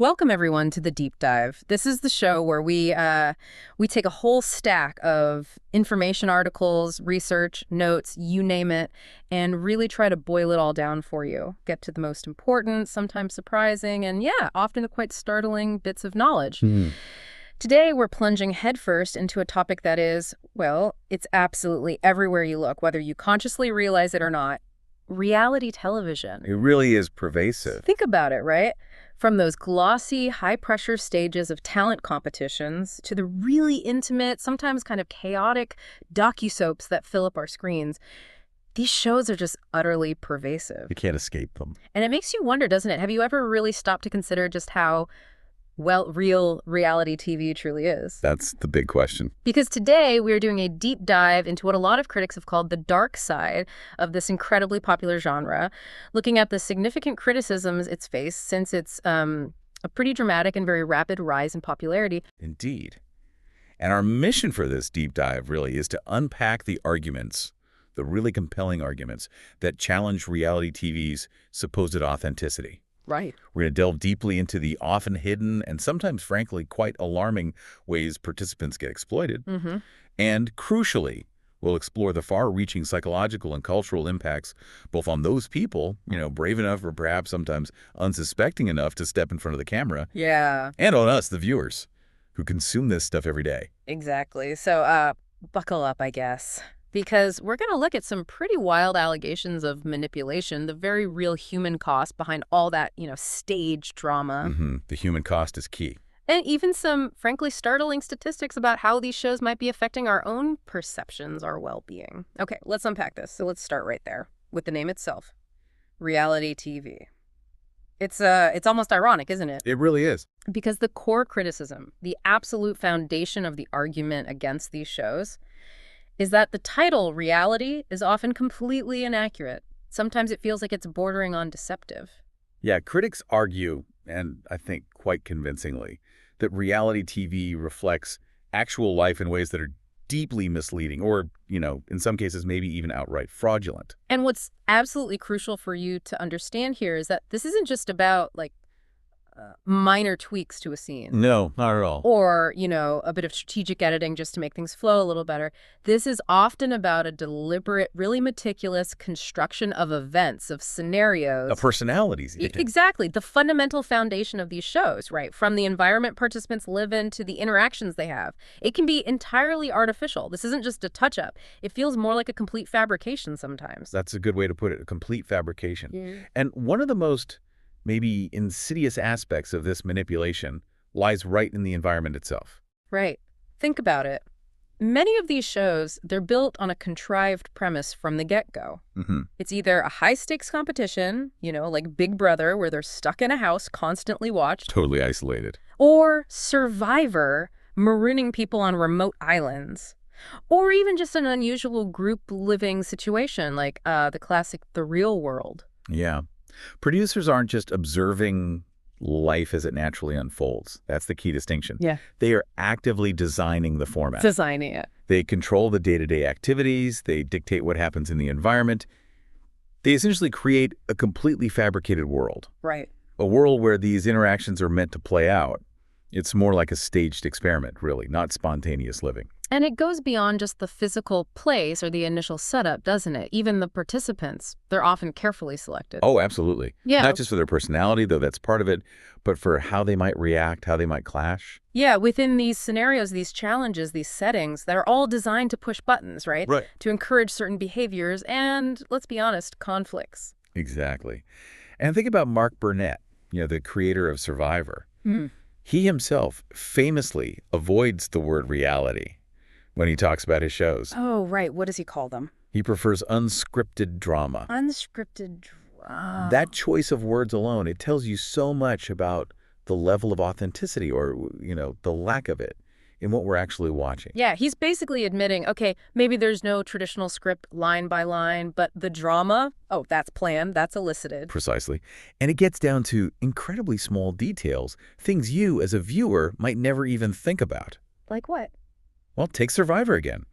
Welcome everyone to the Deep Dive. This is the show where we take a whole stack of information articles, research, notes, you name it, and really try to boil it all down for you. Get to the most important, sometimes surprising, and often quite startling bits of knowledge. Today we're plunging headfirst into a topic that is, well, it's absolutely everywhere you look, whether you consciously realize it or not. Reality television. It really is pervasive. Think about it, right? From those glossy, high-pressure stages of talent competitions to the really intimate, sometimes kind of chaotic docusoaps that fill up our screens, these shows are just utterly pervasive. You can't escape them. And it makes you wonder, doesn't it? Have you ever really stopped to consider just how real reality TV truly is? That's the big question. Because today we're doing a deep dive into what a lot of critics have called the dark side of this incredibly popular genre, looking at the significant criticisms it's faced since it's a pretty dramatic and very rapid rise in popularity. Indeed. And our mission for this deep dive really is to unpack the arguments, the really compelling arguments that challenge reality TV's supposed authenticity. Right. We're going to delve deeply into the often hidden and sometimes, frankly, quite alarming ways participants get exploited. And crucially, we'll explore the far-reaching psychological and cultural impacts both on those people, brave enough or perhaps sometimes unsuspecting enough to step in front of the camera. Yeah. And on us, the viewers, who consume this stuff every day. Exactly. So buckle up, I guess. Because we're going to look at some pretty wild allegations of manipulation, the very real human cost behind all that, stage drama. The human cost is key. And even some, frankly, startling statistics about how these shows might be affecting our own perceptions, our well-being. Okay, let's unpack this. So let's start right there with the name itself, reality TV. It's almost ironic, isn't it? It really is. Because the core criticism, the absolute foundation of the argument against these shows, is that the title, reality, is often completely inaccurate. Sometimes it feels like it's bordering on deceptive. Yeah, critics argue, and I think quite convincingly, that reality TV reflects actual life in ways that are deeply misleading or, in some cases, maybe even outright fraudulent. And what's absolutely crucial for you to understand here is that this isn't just about, minor tweaks to a scene. No, not at all. Or, a bit of strategic editing just to make things flow a little better. This is often about a deliberate, really meticulous construction of events, of scenarios. Of personalities. Exactly. The fundamental foundation of these shows, right? From the environment participants live in to the interactions they have. It can be entirely artificial. This isn't just a touch-up. It feels more like a complete fabrication sometimes. That's a good way to put it, a complete fabrication. Yeah. And one of the most maybe insidious aspects of this manipulation lies right in the environment itself. Right. Think about it. Many of these shows, they're built on a contrived premise from the get-go. It's either a high-stakes competition, like Big Brother, where they're stuck in a house, constantly watched. Totally isolated. Or Survivor, marooning people on remote islands. Or even just an unusual group living situation, like the classic The Real World. Yeah. Producers aren't just observing life as it naturally unfolds. That's the key distinction. Yeah. They are actively designing the format. Designing it. They control the day-to-day activities. They dictate what happens in the environment. They essentially create a completely fabricated world. Right. A world where these interactions are meant to play out. It's more like a staged experiment, really, not spontaneous living. And it goes beyond just the physical place or the initial setup, doesn't it? Even the participants, they're often carefully selected. Oh, absolutely. Yeah. Not just for their personality, though that's part of it, but for how they might react, how they might clash. Yeah, within these scenarios, these challenges, these settings that are all designed to push buttons, right? Right. To encourage certain behaviors and, let's be honest, conflicts. Exactly. And think about Mark Burnett, the creator of Survivor. He himself famously avoids the word reality when he talks about his shows. Oh, right. What does he call them? He prefers unscripted drama. Unscripted drama. That choice of words alone, it tells you so much about the level of authenticity or, the lack of it in what we're actually watching. Yeah, he's basically admitting, okay, maybe there's no traditional script line by line, but the drama, oh, that's planned, that's elicited. Precisely. And it gets down to incredibly small details, things you as a viewer might never even think about. Like what? Well, take Survivor again.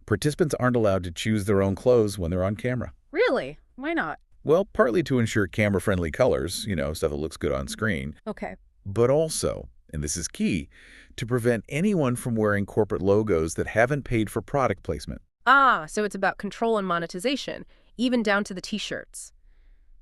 Participants aren't allowed to choose their own clothes when they're on camera. Really? Why not? Well, partly to ensure camera-friendly colors, stuff that looks good on screen. Okay. but also, and this is key, to prevent anyone from wearing corporate logos that haven't paid for product placement. Ah, so it's about control and monetization, even down to the t-shirts.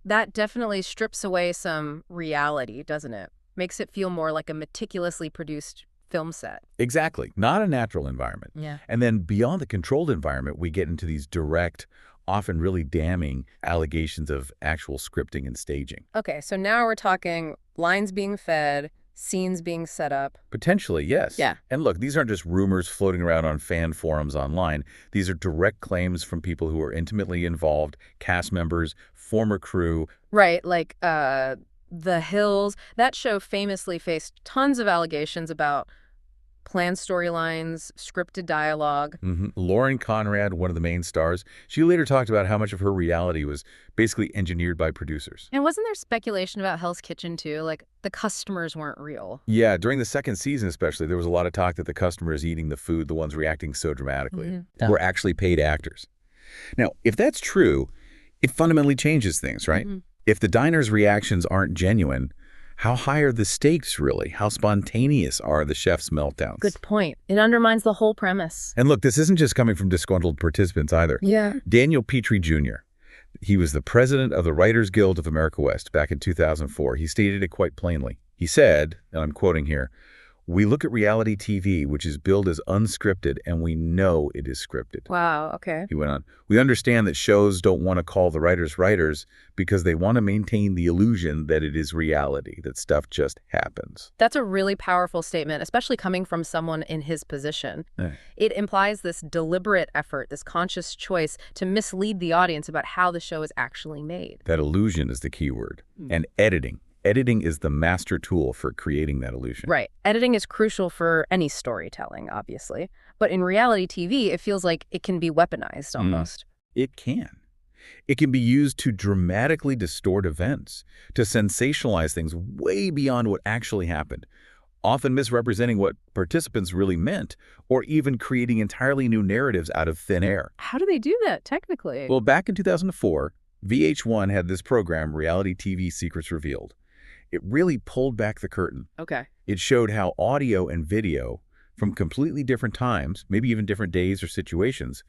That definitely strips away some reality, doesn't it? Makes it feel more like a meticulously produced film set. Exactly, not a natural environment. Yeah. And then beyond the controlled environment, we get into these direct, often really damning allegations of actual scripting and staging. Okay, so now we're talking lines being fed, scenes being set up. Potentially, yes. Yeah. And look, these aren't just rumors floating around on fan forums online. These are direct claims from people who are intimately involved, cast members, former crew. Right, like The Hills. That show famously faced tons of allegations about planned storylines, scripted dialogue. Lauren Conrad, one of the main stars, she later talked about how much of her reality was basically engineered by producers. And wasn't there speculation about Hell's Kitchen, too? Like, the customers weren't real. Yeah, during the second season especially, there was a lot of talk that the customers eating the food, the ones reacting so dramatically, Yeah. were actually paid actors. Now, if that's true, it fundamentally changes things, right? If the diner's reactions aren't genuine, how high are the stakes, really? How spontaneous are the chef's meltdowns? Good point. It undermines the whole premise. And look, this isn't just coming from disgruntled participants either. Yeah. Daniel Petrie Jr., he was the president of the Writers Guild of America West back in 2004. He stated it quite plainly. He said, and I'm quoting here, "We look at reality TV, which is billed as unscripted, and we know it is scripted." Wow, okay. He went on, "We understand that shows don't want to call the writers because they want to maintain the illusion that it is reality, that stuff just happens." That's a really powerful statement, especially coming from someone in his position. It implies this deliberate effort, this conscious choice to mislead the audience about how the show is actually made. That illusion is the key word. And editing. Editing is the master tool for creating that illusion. Right. Editing is crucial for any storytelling, obviously. But in reality TV, it feels like it can be weaponized almost. It can. It can be used to dramatically distort events, to sensationalize things way beyond what actually happened, often misrepresenting what participants really meant, or even creating entirely new narratives out of thin air. How do they do that, technically? Well, back in 2004, VH1 had this program, Reality TV Secrets Revealed. It really pulled back the curtain. Okay. It showed how audio and video from completely different times, maybe even different days or situations,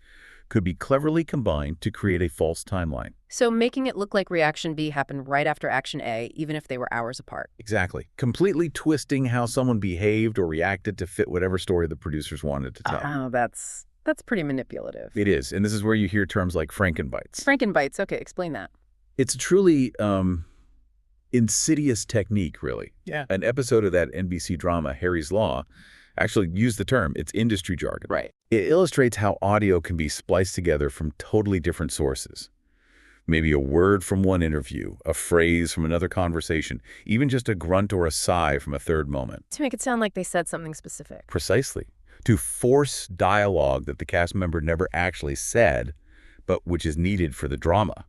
could be cleverly combined to create a false timeline. So making it look like reaction B happened right after action A, even if they were hours apart. Exactly. Completely twisting how someone behaved or reacted to fit whatever story the producers wanted to tell. Oh, that's pretty manipulative. It is, and this is where you hear terms like Frankenbites. Frankenbites, okay, explain that. It's a truly insidious technique, really. Yeah. An episode of that NBC drama, Harry's Law, actually used the term. It's industry jargon. Right. It illustrates how audio can be spliced together from totally different sources. Maybe a word from one interview, a phrase from another conversation, even just a grunt or a sigh from a third moment. To make it sound like they said something specific. Precisely. To force dialogue that the cast member never actually said, but which is needed for the drama,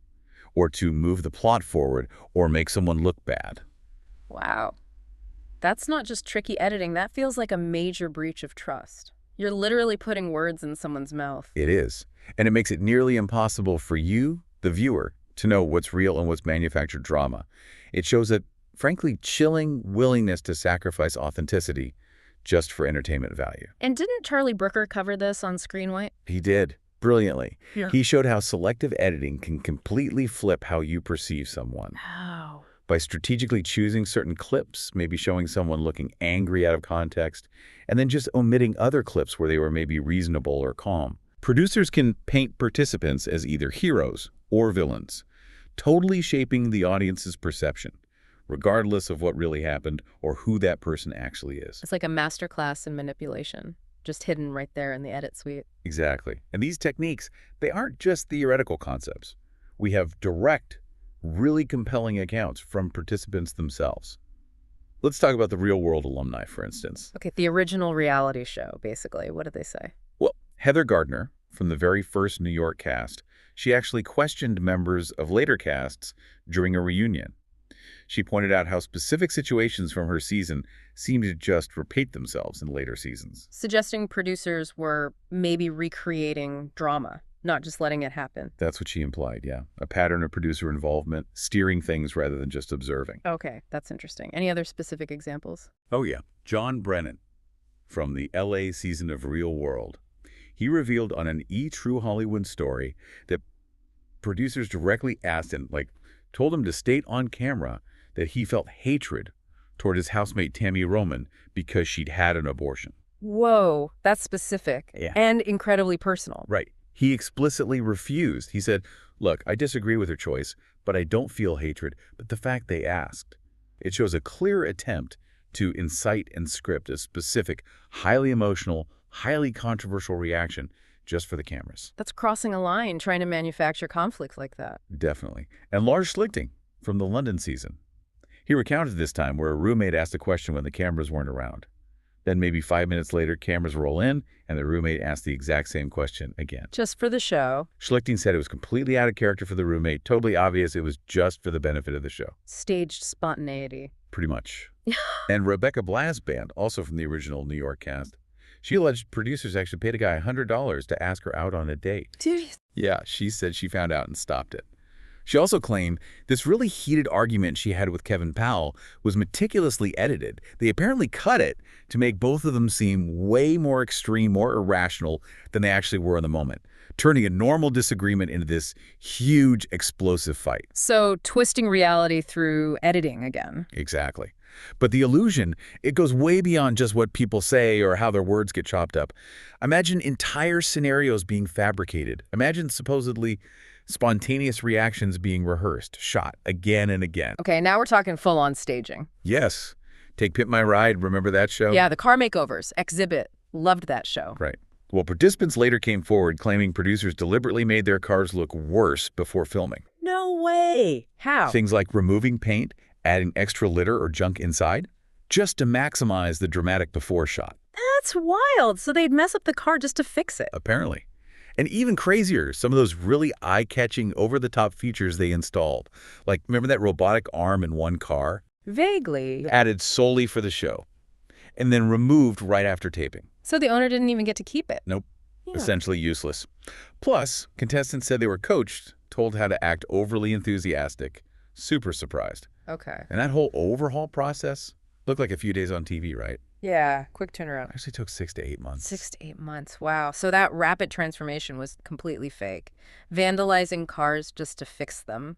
or to move the plot forward, or make someone look bad. Wow. That's not just tricky editing. That feels like a major breach of trust. You're literally putting words in someone's mouth. It is. And it makes it nearly impossible for you, the viewer, to know what's real and what's manufactured drama. It shows a, frankly, chilling willingness to sacrifice authenticity just for entertainment value. And didn't Charlie Brooker cover this on Screen White? He did. Brilliantly. Yeah. He showed how selective editing can completely flip how you perceive someone. How? By strategically choosing certain clips, maybe showing someone looking angry out of context, and then just omitting other clips where they were maybe reasonable or calm. Producers can paint participants as either heroes or villains, totally shaping the audience's perception, regardless of what really happened or who that person actually is. It's like a masterclass in manipulation, just hidden right there in the edit suite. Exactly. And these techniques, they aren't just theoretical concepts. We have direct, really compelling accounts from participants themselves. Let's talk about the real-world alumni, for instance. Okay, the original reality show, basically. What did they say? Well, Heather Gardner, from the very first New York cast, she actually questioned members of later casts during a reunion. She pointed out how specific situations from her season seemed to just repeat themselves in later seasons. Suggesting producers were maybe recreating drama. not just letting it happen. That's what she implied, yeah. A pattern of producer involvement, steering things rather than just observing. Okay, that's interesting. Any other specific examples? Oh, yeah. John Brennan from the LA season of Real World. He revealed on an True Hollywood story that producers directly asked him, told him to state on camera that he felt hatred toward his housemate Tammy Roman because she'd had an abortion. Whoa, that's specific. Yeah. And incredibly personal. Right. He explicitly refused. He said, look, I disagree with her choice, but I don't feel hatred. But the fact they asked, it shows a clear attempt to incite and script a specific, highly emotional, highly controversial reaction just for the cameras. That's crossing a line, trying to manufacture conflict like that. Definitely. And Lars Schlichting from the London season. He recounted this time where a roommate asked a question when the cameras weren't around. Then maybe 5 minutes later, cameras roll in, and the roommate asked the exact same question again. Just for the show. Schlichting said it was completely out of character for the roommate, totally obvious it was just for the benefit of the show. Staged spontaneity. Pretty much. And Rebecca Blasband, also from the original New York cast, she alleged producers actually paid a guy $100 to ask her out on a date. Dude. Yeah, she said she found out and stopped it. She also claimed this really heated argument she had with Kevin Powell was meticulously edited. They apparently cut it to make both of them seem way more extreme, more irrational than they actually were in the moment, turning a normal disagreement into this huge, explosive fight. So twisting reality through editing again. Exactly. But the illusion, it goes way beyond just what people say or how their words get chopped up. Imagine entire scenarios being fabricated. Imagine supposedly spontaneous reactions being rehearsed, shot again and again. Okay, now we're talking full-on staging. Yes. Take Pimp My Ride, remember that show? Yeah, the car makeovers, Exhibit. Loved that show. Right. Well, participants later came forward claiming producers deliberately made their cars look worse before filming. No way. How? Things like removing paint, adding extra litter or junk inside, just to maximize the dramatic before shot. That's wild. So they'd mess up the car just to fix it. Apparently. And even crazier, some of those really eye-catching, over-the-top features they installed. Like, remember that robotic arm in one car? Vaguely. Added solely for the show. And then removed right after taping. So the owner didn't even get to keep it. Nope. Yeah. Essentially useless. Plus, contestants said they were coached, told how to act overly enthusiastic, super surprised. Okay. And that whole overhaul process looked like a few days on TV, right? Yeah, quick turnaround. Actually took 6 to 8 months. 6 to 8 months. Wow. So that rapid transformation was completely fake. Vandalizing cars just to fix them.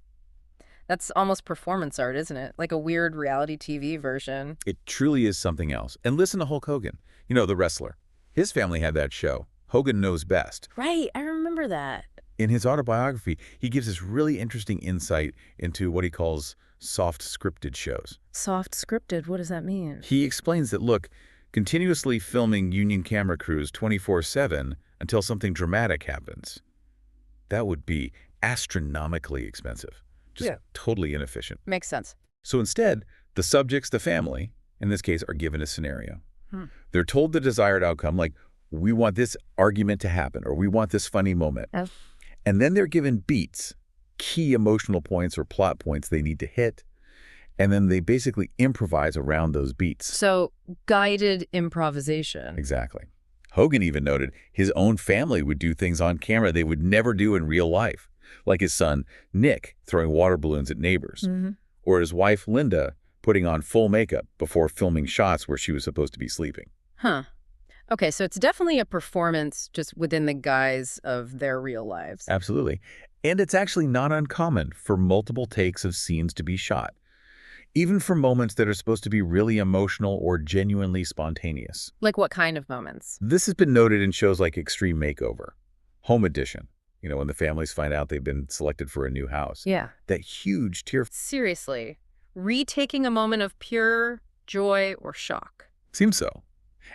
That's almost performance art, isn't it? Like a weird reality TV version. It truly is something else. And listen to Hulk Hogan, you know, the wrestler. His family had that show, Hogan Knows Best. Right. I remember that. In his autobiography, he gives this really interesting insight into what he calls soft scripted shows. Soft scripted? What does that mean? He explains that, look, continuously filming union camera crews 24/7 until something dramatic happens, that would be astronomically expensive. Just totally inefficient. Makes sense. So instead, the subjects, the family, in this case, are given a scenario. They're told the desired outcome, like, we want this argument to happen, or we want this funny moment. Oh. And then they're given beats, key emotional points or plot points they need to hit, and then they basically improvise around those beats. So guided improvisation. Exactly. Hogan even noted his own family would do things on camera they would never do in real life, like his son, Nick, throwing water balloons at neighbors, or his wife, Linda, putting on full makeup before filming shots where she was supposed to be sleeping. Huh. Okay, so it's definitely a performance just within the guise of their real lives. Absolutely. And it's actually not uncommon for multiple takes of scenes to be shot, even for moments that are supposed to be really emotional or genuinely spontaneous. Like what kind of moments? This has been noted in shows like Extreme Makeover, Home Edition, you know, when the families find out they've been selected for a new house. Yeah. That huge tear. Seriously. Retaking a moment of pure joy or shock. Seems so.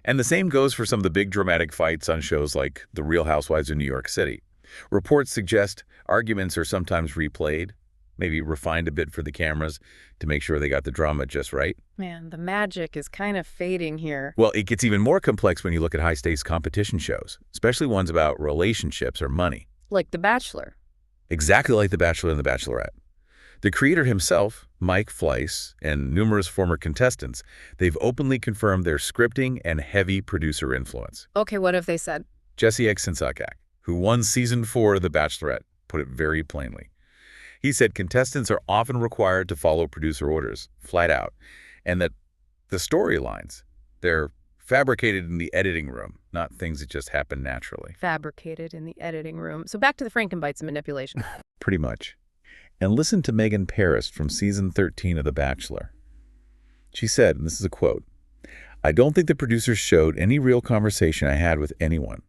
And the same goes for some of the big dramatic fights on shows like The Real Housewives of New York City. Reports suggest arguments are sometimes replayed, maybe refined a bit for the cameras to make sure they got the drama just right. Man, the magic is kind of fading here. Well, it gets even more complex when you look at high-stakes competition shows, especially ones about relationships or money. Like The Bachelor. Exactly like The Bachelor and The Bachelorette. The creator himself, Mike Fleiss, and numerous former contestants, they've openly confirmed their scripting and heavy producer influence. Okay, what have they said? Jesse X. Sinsakak, who won Season 4 of The Bachelorette, put it very plainly. He said contestants are often required to follow producer orders, flat out, and that the storylines, they're fabricated in the editing room, not things that just happen naturally. Fabricated in the editing room. So back to the Frankenbites and manipulation. Pretty much. And listen to Megan Paris from Season 13 of The Bachelor. She said, and this is a quote, "I don't think the producers showed any real conversation I had with anyone.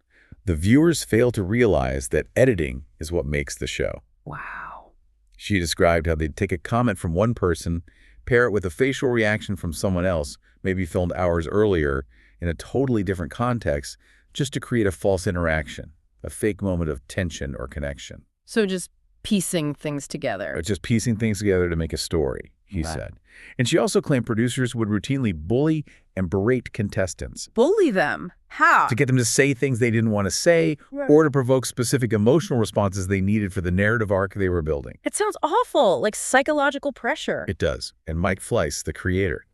The viewers fail to realize that editing is what makes the show." Wow. She described how they'd take a comment from one person, pair it with a facial reaction from someone else, maybe filmed hours earlier, in a totally different context, just to create a false interaction, a fake moment of tension or connection. So just piecing things together. Or just piecing things together to make a story, he said. And she also claimed producers would routinely bully and berate contestants. Bully them? How? To get them to say things they didn't want to say, or to provoke specific emotional responses they needed for the narrative arc they were building. It sounds awful, like psychological pressure. It does. And Mike Fleiss, the creator,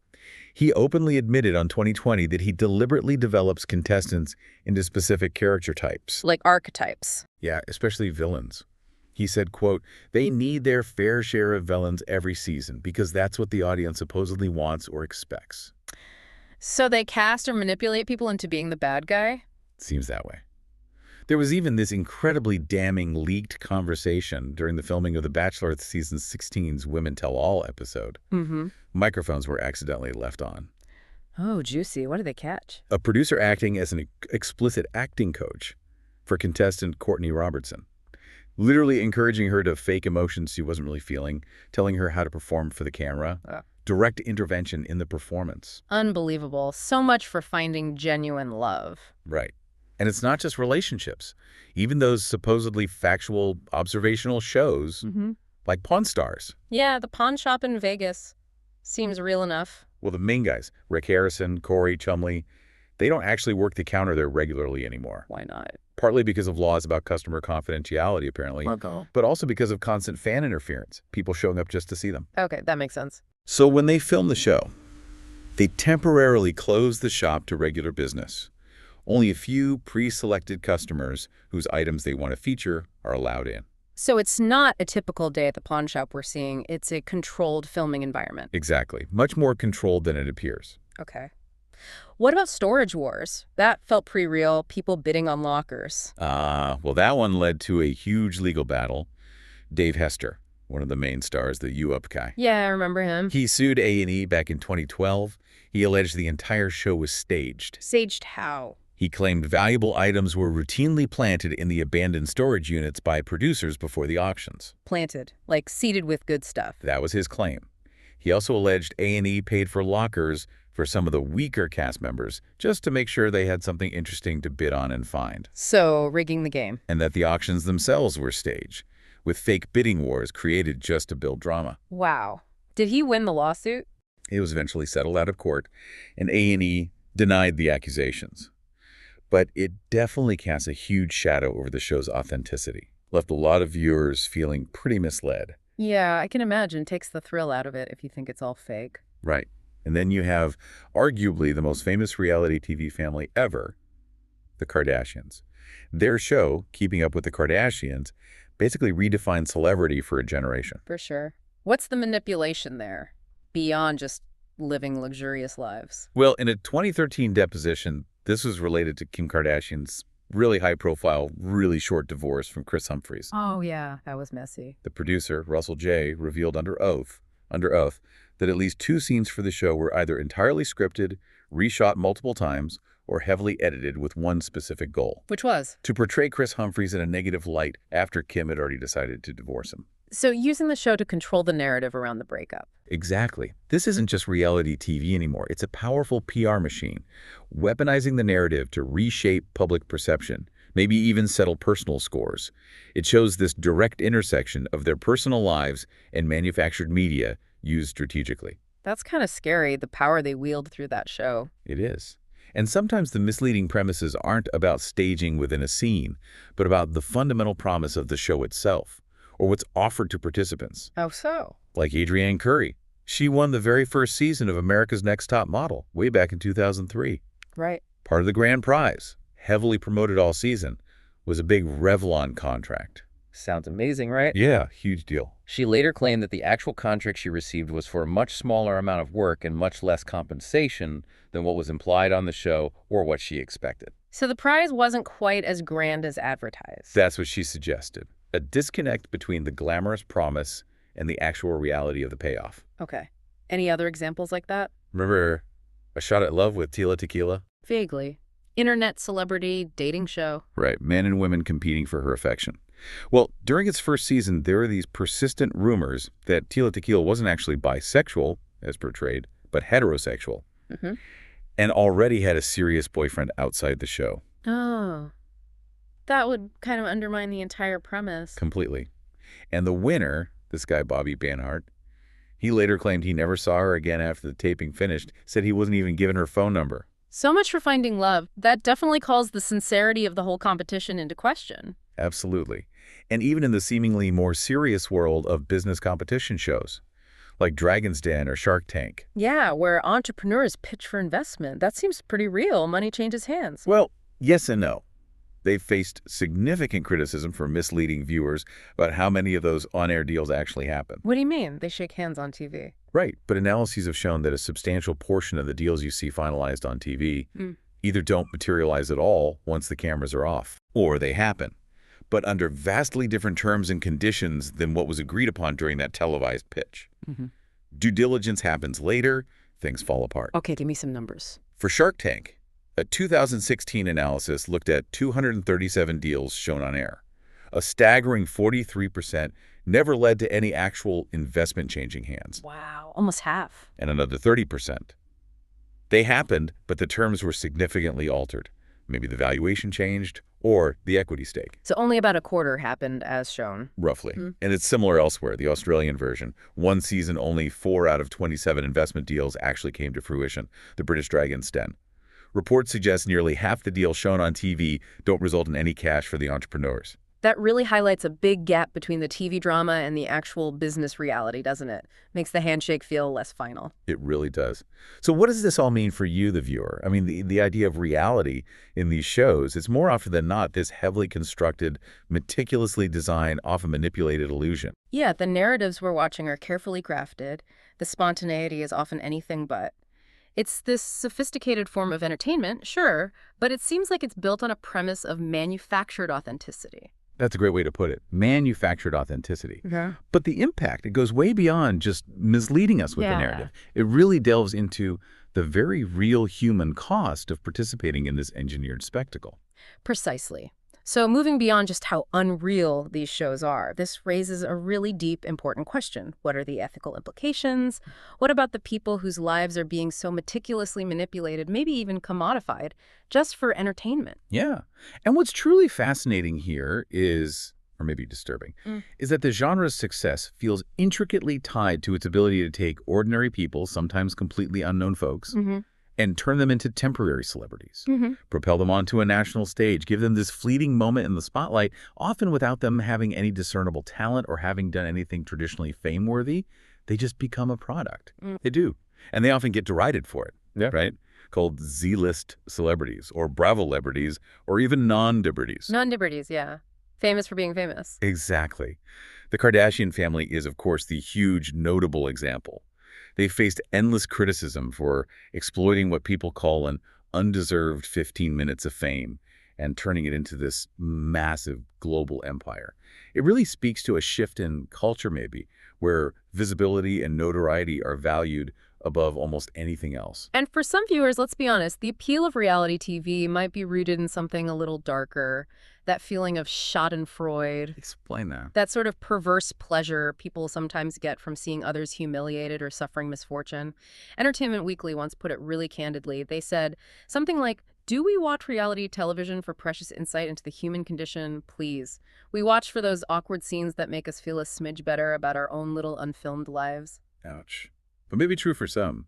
he openly admitted on 2020 that he deliberately develops contestants into specific character types. Like archetypes. Yeah, especially villains. He said, quote, "They need their fair share of villains every season because that's what the audience supposedly wants or expects." So they cast or manipulate people into being the bad guy? Seems that way. There was even this incredibly damning leaked conversation during the filming of The Bachelor Season 16's Women Tell All episode. Microphones were accidentally left on. Oh, juicy. What did they catch? A producer acting as an explicit acting coach for contestant Courtney Robertson, literally encouraging her to fake emotions she wasn't really feeling, telling her how to perform for the camera. Direct intervention in the performance. Unbelievable. So much for finding genuine love. Right. And it's not just relationships. Even those supposedly factual observational shows, like Pawn Stars. Yeah, the pawn shop in Vegas seems real enough. Well, the main guys, Rick Harrison, Corey Chumley, they don't actually work the counter there regularly anymore. Why not? Partly because of laws about customer confidentiality, apparently, but also because of constant fan interference, people showing up just to see them. Okay, that makes sense. So when they filmed the show, they temporarily closed the shop to regular business. Only a few pre-selected customers whose items they want to feature are allowed in. So it's not a typical day at the pawn shop we're seeing. It's a controlled filming environment. Exactly. Much more controlled than it appears. Okay. What about storage wars? That felt pretty real, people bidding on lockers. Well, that one led to a huge legal battle. Dave Hester, one of the main stars, the U-Up guy. Yeah, I remember him. He sued A&E back in 2012. He alleged the entire show was staged. Staged how? He claimed valuable items were routinely planted in the abandoned storage units by producers before the auctions. Planted, like seeded with good stuff. That was his claim. He also alleged A&E paid for lockers for some of the weaker cast members just to make sure they had something interesting to bid on and find. So, rigging the game. And that the auctions themselves were staged, with fake bidding wars created just to build drama. Wow. Did he win the lawsuit? It was eventually settled out of court, and A&E denied the accusations. But it definitely casts a huge shadow over the show's authenticity. Left a lot of viewers feeling pretty misled. Yeah, I can imagine. Takes the thrill out of it if you think it's all fake. Right. And then you have arguably the most famous reality TV family ever, the Kardashians. Their show, Keeping Up with the Kardashians, basically redefined celebrity for a generation. For sure. What's the manipulation there, beyond just living luxurious lives? Well, in a 2013 deposition, this was related to Kim Kardashian's really high-profile, really short divorce from Chris Humphries. Oh, yeah, that was messy. The producer, Russell J., revealed under oath, that at least 2 scenes for the show were either entirely scripted, reshot multiple times, or heavily edited with one specific goal. Which was? To portray Chris Humphries in a negative light after Kim had already decided to divorce him. So using the show to control the narrative around the breakup. Exactly. This isn't just reality TV anymore. It's a powerful PR machine, weaponizing the narrative to reshape public perception, maybe even settle personal scores. It shows this direct intersection of their personal lives and manufactured media used strategically. That's kind of scary, the power they wield through that show. It is. And sometimes the misleading premises aren't about staging within a scene, but about the fundamental promise of the show itself, or what's offered to participants. How so? Like Adrienne Curry. She won the very first season of America's Next Top Model way back in 2003. Right. Part of the grand prize, heavily promoted all season, was a big Revlon contract. Sounds amazing, right? Yeah, huge deal. She later claimed that the actual contract she received was for a much smaller amount of work and much less compensation than what was implied on the show or what she expected. So the prize wasn't quite as grand as advertised. That's what she suggested. A disconnect between the glamorous promise and the actual reality of the payoff. Okay. Any other examples like that? Remember A Shot at Love with Tila Tequila? Vaguely. Internet celebrity dating show. Right, men and women competing for her affection. Well, during its first season, there were these persistent rumors that Tila Tequila wasn't actually bisexual, as portrayed, but heterosexual, and already had a serious boyfriend outside the show. Oh. That would kind of undermine the entire premise. Completely. And the winner, this guy Bobby Banhart, he later claimed he never saw her again after the taping finished, said he wasn't even given her phone number. So much for finding love. That definitely calls the sincerity of the whole competition into question. Absolutely. And even in the seemingly more serious world of business competition shows, like Dragon's Den or Shark Tank. Yeah, where entrepreneurs pitch for investment. That seems pretty real. Money changes hands. Well, yes and no. They've faced significant criticism from misleading viewers about how many of those on-air deals actually happen. What do you mean? They shake hands on TV. Right, but analyses have shown that a substantial portion of the deals you see finalized on TV either don't materialize at all once the cameras are off, or they happen, but under vastly different terms and conditions than what was agreed upon during that televised pitch. Due diligence happens later, things fall apart. Okay, give me some numbers. For Shark Tank, a 2016 analysis looked at 237 deals shown on air. A staggering 43% never led to any actual investment changing hands. Wow, almost half. And another 30%. They happened, but the terms were significantly altered. Maybe the valuation changed, or the equity stake. So only about a quarter happened as shown. Roughly. And it's similar elsewhere, the Australian version. One season, only 4 out of 27 investment deals actually came to fruition, the British Dragon's Den. Reports suggest nearly half the deals shown on TV don't result in any cash for the entrepreneurs. That really highlights a big gap between the TV drama and the actual business reality, doesn't it? Makes the handshake feel less final. It really does. So what does this all mean for you, the viewer? I mean, the idea of reality in these shows is more often than not this heavily constructed, meticulously designed, often manipulated illusion. Yeah, the narratives we're watching are carefully crafted. The spontaneity is often anything but. It's this sophisticated form of entertainment, sure, but it seems like it's built on a premise of manufactured authenticity. That's a great way to put it. Manufactured authenticity. Yeah. But the impact, it goes way beyond just misleading us with the narrative. It really delves into the very real human cost of participating in this engineered spectacle. Precisely. So moving beyond just how unreal these shows are, this raises a really deep, important question. What are the ethical implications? What about the people whose lives are being so meticulously manipulated, maybe even commodified, just for entertainment? Yeah. And what's truly fascinating here is, or maybe disturbing, is that the genre's success feels intricately tied to its ability to take ordinary people, sometimes completely unknown folks, and turn them into temporary celebrities, propel them onto a national stage, give them this fleeting moment in the spotlight, often without them having any discernible talent or having done anything traditionally fame-worthy. They just become a product. They do. And they often get derided for it, right? Called Z-list celebrities or Bravo-lebrities or even non-dibrities. Non-dibrities, yeah. Famous for being famous. Exactly. The Kardashian family is, of course, the huge, notable example. They faced endless criticism for exploiting what people call an undeserved 15 minutes of fame and turning it into this massive global empire. It really speaks to a shift in culture, maybe, where visibility and notoriety are valued above almost anything else. And for some viewers, let's be honest, the appeal of reality TV might be rooted in something a little darker, that feeling of schadenfreude. Explain that. That sort of perverse pleasure people sometimes get from seeing others humiliated or suffering misfortune. Entertainment Weekly once put it really candidly. They said something like, "Do we watch reality television for precious insight into the human condition? Please. We watch for those awkward scenes that make us feel a smidge better about our own little unfilmed lives." Ouch. But maybe true for some.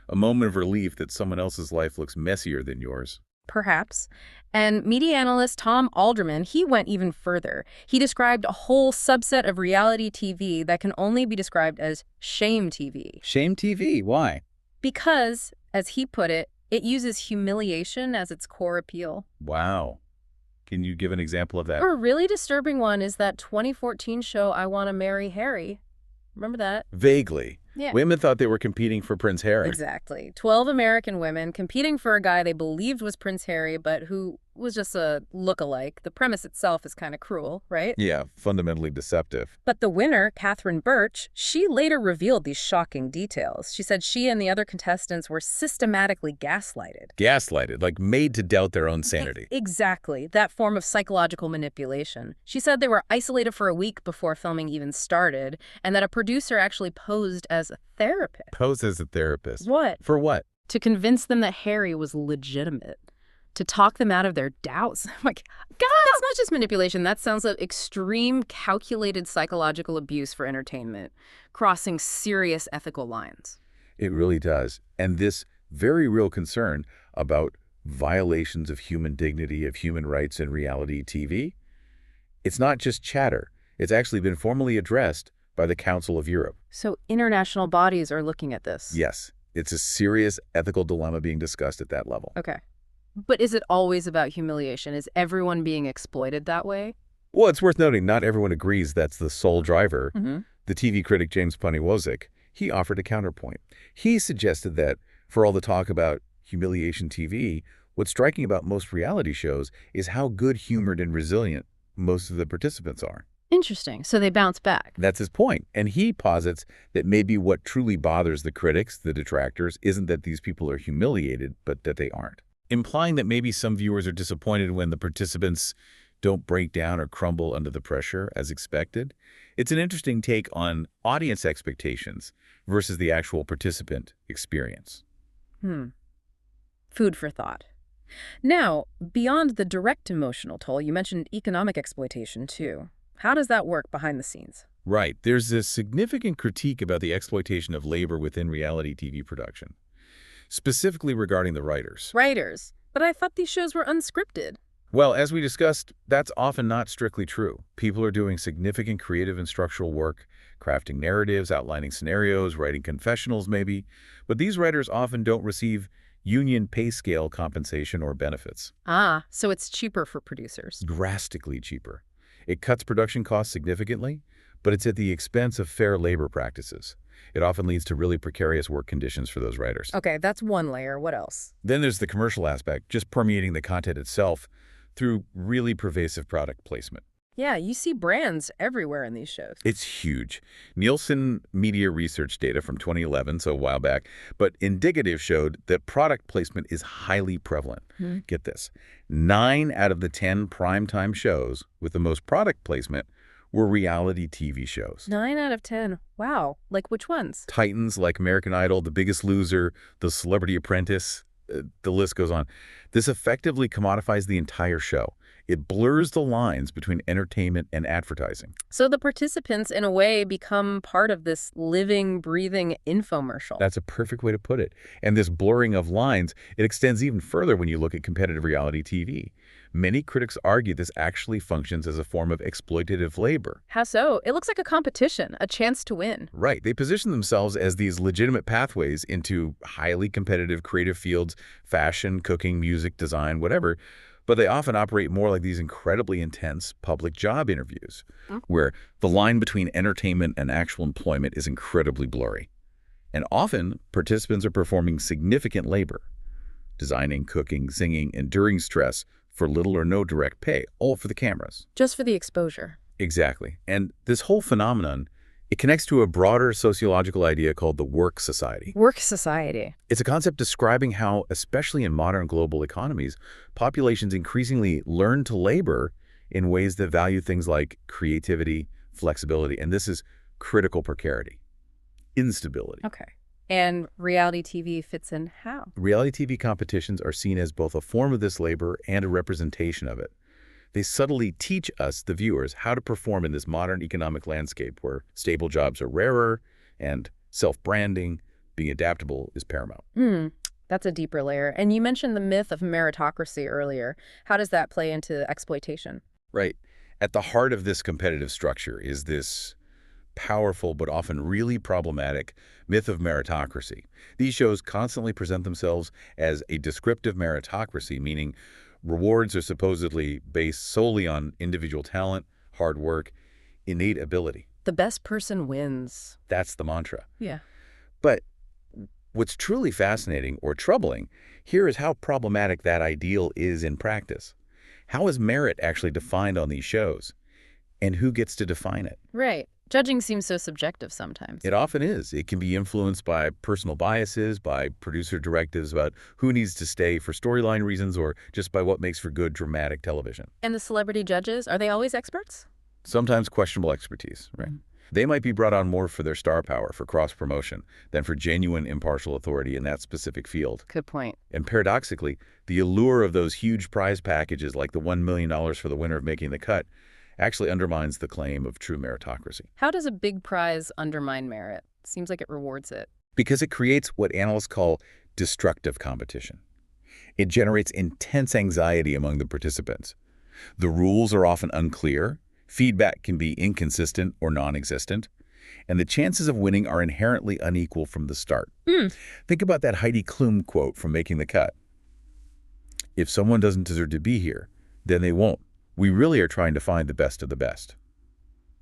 A moment of relief that someone else's life looks messier than yours. Perhaps. And media analyst Tom Alderman, he went even further. He described a whole subset of reality TV that can only be described as shame TV. Shame TV? Why? Because, as he put it, it uses humiliation as its core appeal. Wow. Can you give an example of that? A really disturbing one is that 2014 show, I Want to Marry Harry. Remember that? Vaguely. Yeah. Women thought they were competing for Prince Harry. Exactly. 12 American women competing for a guy they believed was Prince Harry, but who was just a look-alike. The premise itself is kind of cruel, right? Yeah, fundamentally deceptive. But the winner, Catherine Birch, she later revealed these shocking details. She said she and the other contestants were systematically gaslighted. Gaslighted, like made to doubt their own sanity. Exactly. That form of psychological manipulation. She said they were isolated for a week before filming even started, and that a producer actually posed as a therapist. Posed as a therapist. What? For what? To convince them that Harry was legitimate. To talk them out of their doubts. Like, God, that's not just manipulation. That sounds like extreme, calculated psychological abuse for entertainment, crossing serious ethical lines. It really does. And this very real concern about violations of human dignity, of human rights in reality TV, it's not just chatter. It's actually been formally addressed by the Council of Europe. So international bodies are looking at this. Yes, it's a serious ethical dilemma being discussed at that level. Okay. But is it always about humiliation? Is everyone being exploited that way? Well, it's worth noting not everyone agrees that's the sole driver. Mm-hmm. The TV critic James Poniwozik, he offered a counterpoint. He suggested that for all the talk about humiliation TV, what's striking about most reality shows is how good-humored and resilient most of the participants are. Interesting. So they bounce back. That's his point. And he posits that maybe what truly bothers the critics, the detractors, isn't that these people are humiliated, but that they aren't. Implying that maybe some viewers are disappointed when the participants don't break down or crumble under the pressure as expected. It's an interesting take on audience expectations versus the actual participant experience. Food for thought. Now, beyond the direct emotional toll, you mentioned economic exploitation too. How does that work behind the scenes? Right. There's a significant critique about the exploitation of labor within reality TV production, specifically regarding the writers. Writers. But I thought these shows were unscripted. Well, as we discussed, that's often not strictly true. People are doing significant creative and structural work, crafting narratives, outlining scenarios, writing confessionals maybe, but these writers often don't receive union pay scale compensation or benefits. Ah, so it's cheaper for producers. Drastically cheaper. It cuts production costs significantly, but it's at the expense of fair labor practices. It often leads to really precarious work conditions for those writers. Okay, that's one layer. What else? Then there's the commercial aspect, just permeating the content itself through really pervasive product placement. Yeah, you see brands everywhere in these shows. It's huge. Nielsen media research data from 2011, so a while back, but indicative showed that product placement is highly prevalent. Get this. 9 out of the 10 primetime shows with the most product placement were reality TV shows. 9 out of 10. Wow. Like which ones? Titans like American Idol, The Biggest Loser, The Celebrity Apprentice, the list goes on. This effectively commodifies the entire show. It blurs the lines between entertainment and advertising. So the participants, in a way, become part of this living, breathing infomercial. That's a perfect way to put it. And this blurring of lines, it extends even further when you look at competitive reality TV. Many critics argue this actually functions as a form of exploitative labor. How so? It looks like a competition, a chance to win. Right. They position themselves as these legitimate pathways into highly competitive creative fields, fashion, cooking, music, design, whatever. But they often operate more like these incredibly intense public job interviews, where the line between entertainment and actual employment is incredibly blurry. And often, participants are performing significant labor, designing, cooking, singing, enduring stress for little or no direct pay, all for the cameras. Just for the exposure. Exactly. And this whole phenomenon, it connects to a broader sociological idea called the work society. Work society. It's a concept describing how, especially in modern global economies, populations increasingly learn to labor in ways that value things like creativity, flexibility, and this is critical precarity, instability. Okay. And reality TV fits in how? Reality TV competitions are seen as both a form of this labor and a representation of it. They subtly teach us, the viewers, how to perform in this modern economic landscape where stable jobs are rarer and self-branding, being adaptable is paramount. That's a deeper layer. And you mentioned the myth of meritocracy earlier. How does that play into exploitation? Right. At the heart of this competitive structure is this powerful but often really problematic myth of meritocracy. These shows constantly present themselves as a descriptive meritocracy, meaning Rewards are supposedly based solely on individual talent, hard work, innate ability. The best person wins. That's the mantra. Yeah. But what's truly fascinating or troubling here is how problematic that ideal is in practice. How is merit actually defined on these shows? And who gets to define it? Right. Judging seems so subjective sometimes. It often is. It can be influenced by personal biases, by producer directives about who needs to stay for storyline reasons, or just by what makes for good dramatic television. And the celebrity judges, are they always experts? Sometimes questionable expertise, right? They might be brought on more for their star power, for cross-promotion, than for genuine impartial authority in that specific field. Good point. And paradoxically, the allure of those huge prize packages like the $1 million for the winner of Making the Cut actually undermines the claim of true meritocracy. How does a big prize undermine merit? Seems like it rewards it. Because it creates what analysts call destructive competition. It generates intense anxiety among the participants. The rules are often unclear, feedback can be inconsistent or non-existent, and the chances of winning are inherently unequal from the start. Think about that Heidi Klum quote from Making the Cut. If someone doesn't deserve to be here, then they won't. We really are trying to find the best of the best.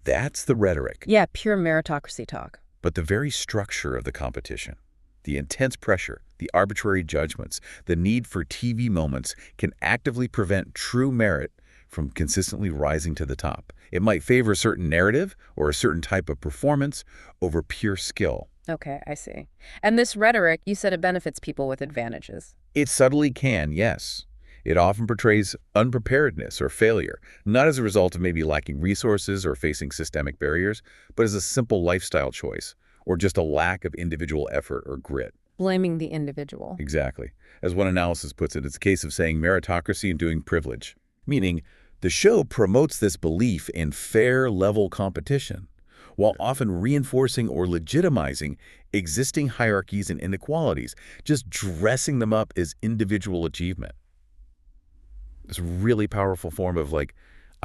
That's the rhetoric. Yeah, pure meritocracy talk. But the very structure of the competition, the intense pressure, the arbitrary judgments, the need for TV moments can actively prevent true merit from consistently rising to the top. It might favor a certain narrative or a certain type of performance over pure skill. Okay, I see. And this rhetoric, you said it benefits people with advantages. It subtly can, yes. It often portrays unpreparedness or failure, not as a result of maybe lacking resources or facing systemic barriers, but as a simple lifestyle choice, or just a lack of individual effort or grit. Blaming the individual. Exactly. As one analysis puts it, it's a case of saying meritocracy and doing privilege, meaning the show promotes this belief in fair, level competition, while often reinforcing or legitimizing existing hierarchies and inequalities, just dressing them up as individual achievement. It's a really powerful form of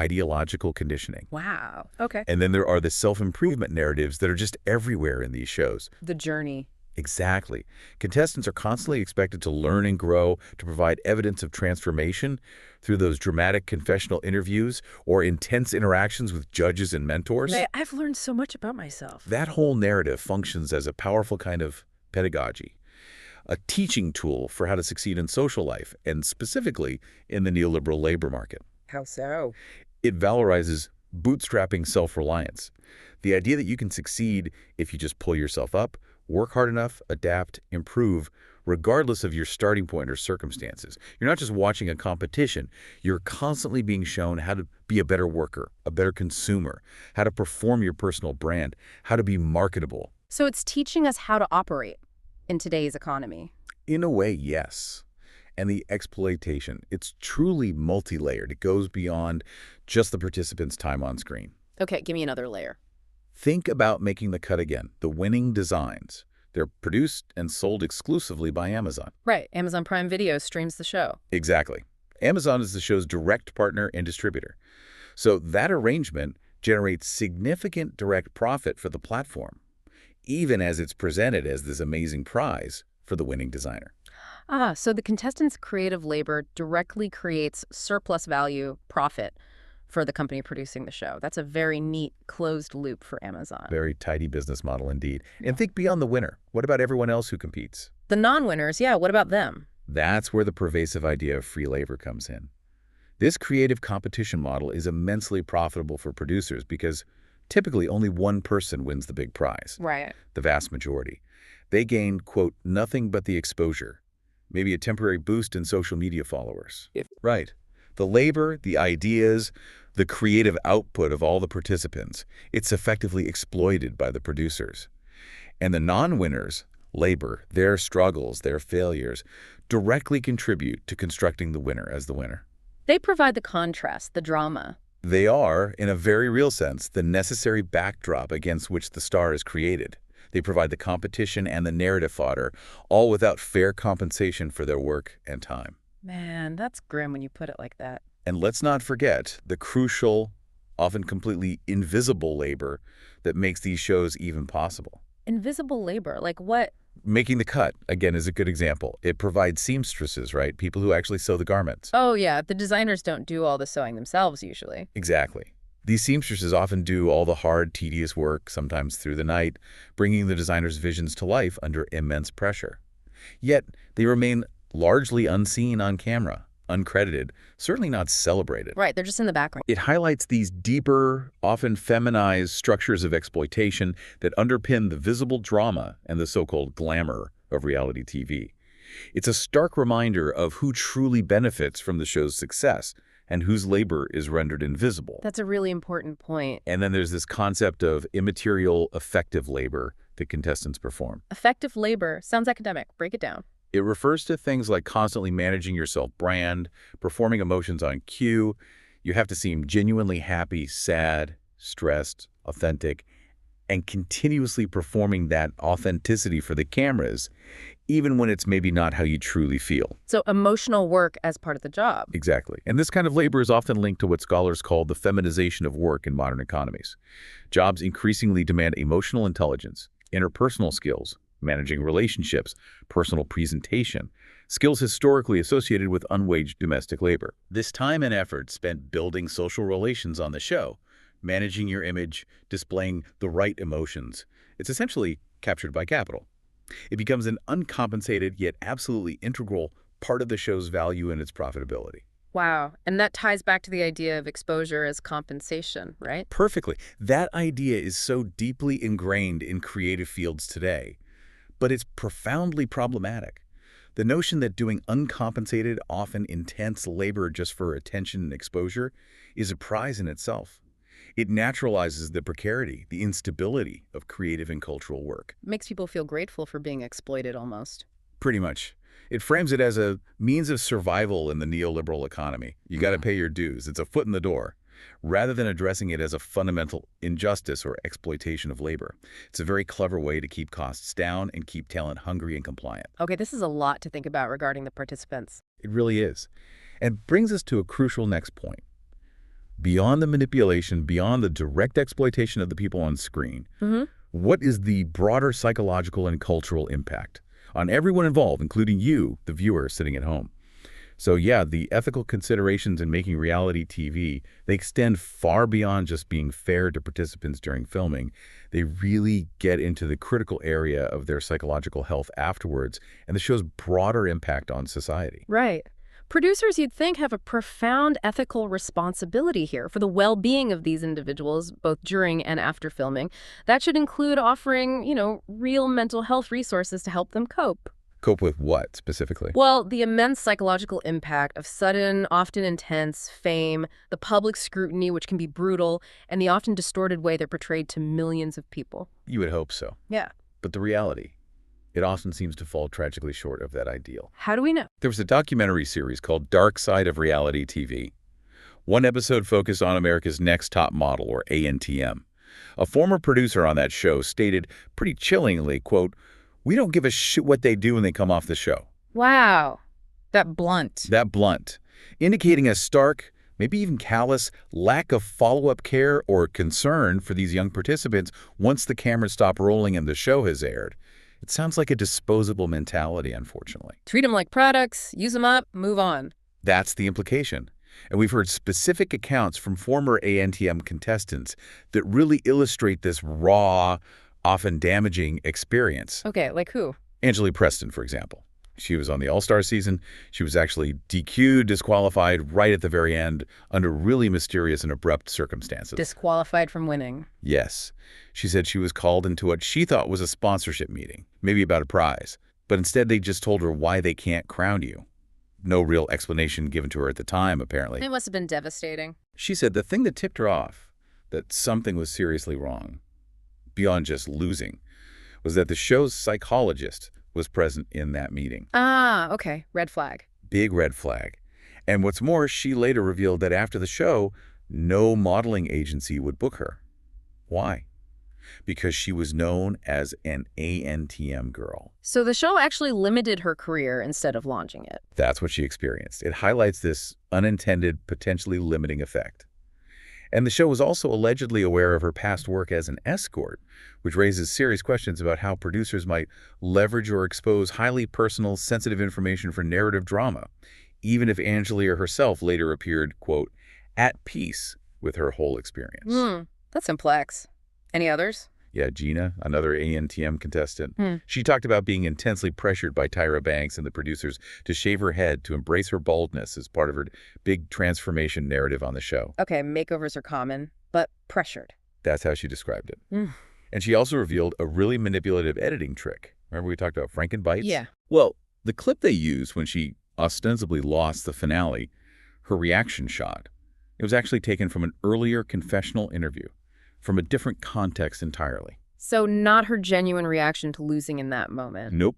ideological conditioning. Wow. Okay. And then there are the self-improvement narratives that are just everywhere in these shows. The journey. Exactly. Contestants are constantly expected to learn and grow, to provide evidence of transformation through those dramatic confessional interviews or intense interactions with judges and mentors. I've learned so much about myself. That whole narrative functions as a powerful kind of pedagogy, a teaching tool for how to succeed in social life, and specifically in the neoliberal labor market. How so? It valorizes bootstrapping self-reliance, the idea that you can succeed if you just pull yourself up, work hard enough, adapt, improve, regardless of your starting point or circumstances. You're not just watching a competition. You're constantly being shown how to be a better worker, a better consumer, how to perform your personal brand, how to be marketable. So it's teaching us how to operate in today's economy. In a way, yes. And the exploitation, it's truly multi-layered. It goes beyond just the participants' time on screen. Okay, give me another layer. Think about Making the Cut again, the winning designs. They're produced and sold exclusively by Amazon. Right, Amazon Prime Video streams the show. Exactly. Amazon is the show's direct partner and distributor. So that arrangement generates significant direct profit for the platform, even as it's presented as this amazing prize for the winning designer. So the contestants' creative labor directly creates surplus value, profit, for the company producing the show. That's a very neat closed loop for Amazon. Very tidy business model indeed. And think beyond the winner. What about everyone else who competes? The non-winners, yeah, what about them? That's where the pervasive idea of free labor comes in. This creative competition model is immensely profitable for producers because typically only one person wins the big prize. Right. The vast majority. They gain, quote, nothing but the exposure, maybe a temporary boost in social media followers. Right. The labor, the ideas, the creative output of all the participants, it's effectively exploited by the producers. And the non-winners, labor, their struggles, their failures, directly contribute to constructing the winner as the winner. They provide the contrast, the drama. They are, in a very real sense, the necessary backdrop against which the star is created. They provide the competition and the narrative fodder, all without fair compensation for their work and time. Man, that's grim when you put it like that. And let's not forget the crucial, often completely invisible labor that makes these shows even possible. Invisible labor, like what? making the cut, again, is a good example. It provides seamstresses, right? People who actually sew the garments. Oh, yeah. The designers don't do all the sewing themselves, usually. Exactly. These seamstresses often do all the hard, tedious work, sometimes through the night, bringing the designer's visions to life under immense pressure. Yet, they remain largely unseen on camera, uncredited, certainly not celebrated. Right. They're just in the background. It highlights these deeper, often feminized structures of exploitation that underpin the visible drama and the so-called glamour of reality TV. It's a stark reminder of who truly benefits from the show's success and whose labor is rendered invisible. That's a really important point. And then there's this concept of immaterial, effective labor that contestants perform. Effective labor. Sounds academic. Break it down. It refers to things like constantly managing your self-brand, performing emotions on cue. You have to seem genuinely happy, sad, stressed, authentic, and continuously performing that authenticity for the cameras, even when it's maybe not how you truly feel. So emotional work as part of the job. Exactly. And this kind of labor is often linked to what scholars call the feminization of work in modern economies. Jobs increasingly demand emotional intelligence, interpersonal skills, managing relationships, personal presentation, skills historically associated with unwaged domestic labor. This time and effort spent building social relations on the show, managing your image, displaying the right emotions, it's essentially captured by capital. It becomes an uncompensated yet absolutely integral part of the show's value and its profitability. Wow. And that ties back to the idea of exposure as compensation, right? Perfectly. That idea is so deeply ingrained in creative fields today, but it's profoundly problematic. The notion that doing uncompensated, often intense labor just for attention and exposure is a prize in itself. It naturalizes the precarity, the instability of creative and cultural work. Makes people feel grateful for being exploited almost. Pretty much. It frames it as a means of survival in the neoliberal economy. You got to pay your dues. It's a foot in the door, rather than addressing it as a fundamental injustice or exploitation of labor. It's a very clever way to keep costs down and keep talent hungry and compliant. Okay, this is a lot to think about regarding the participants. It really is. And brings us to a crucial next point. Beyond the manipulation, beyond the direct exploitation of the people on screen, what is the broader psychological and cultural impact on everyone involved, including you, the viewer sitting at home? So yeah, the ethical considerations in making reality TV, they extend far beyond just being fair to participants during filming. They really get into the critical area of their psychological health afterwards and the show's broader impact on society. Right. Producers, you'd think, have a profound ethical responsibility here for the well-being of these individuals, both during and after filming. That should include offering, real mental health resources to help them cope. Cope with what, specifically? Well, the immense psychological impact of sudden, often intense fame, the public scrutiny, which can be brutal, and the often distorted way they're portrayed to millions of people. You would hope so. Yeah. But the reality, it often seems to fall tragically short of that ideal. How do we know? There was a documentary series called Dark Side of Reality TV. One episode focused on America's Next Top Model, or ANTM. A former producer on that show stated pretty chillingly, quote, "We don't give a shit what they do when they come off the show." Wow. That blunt. That blunt, indicating a stark, maybe even callous, lack of follow-up care or concern for these young participants once the cameras stop rolling and the show has aired. It sounds like a disposable mentality, unfortunately. Treat them like products, use them up, move on. That's the implication. And we've heard specific accounts from former ANTM contestants that really illustrate this raw, often damaging experience. Okay, like who? Angela Preston, for example. She was on the All-Star season. She was actually DQ'd, disqualified right at the very end under really mysterious and abrupt circumstances. Disqualified from winning. Yes. She said she was called into what she thought was a sponsorship meeting, maybe about a prize. But instead, they just told her why they can't crown you. No real explanation given to her at the time, apparently. It must have been devastating. She said the thing that tipped her off, that something was seriously wrong, beyond just losing, was that the show's psychologist was present in that meeting. Ah, okay. Red flag. Big red flag. And what's more, she later revealed that after the show, no modeling agency would book her. Why? Because she was known as an ANTM girl. So the show actually limited her career instead of launching it. That's what she experienced. It highlights this unintended, potentially limiting effect. And the show was also allegedly aware of her past work as an escort, which raises serious questions about how producers might leverage or expose highly personal, sensitive information for narrative drama, even if Angelia herself later appeared, quote, at peace with her whole experience. That's complex. Any others? Yeah, Gina, another ANTM contestant. Hmm. She talked about being intensely pressured by Tyra Banks and the producers to shave her head to embrace her baldness as part of her big transformation narrative on the show. Okay, makeovers are common, but pressured. That's how she described it. And she also revealed a really manipulative editing trick. Remember we talked about Frankenbites? Yeah. Well, the clip they used when she ostensibly lost the finale, her reaction shot, it was actually taken from an earlier confessional interview, from a different context entirely. So not her genuine reaction to losing in that moment. Nope.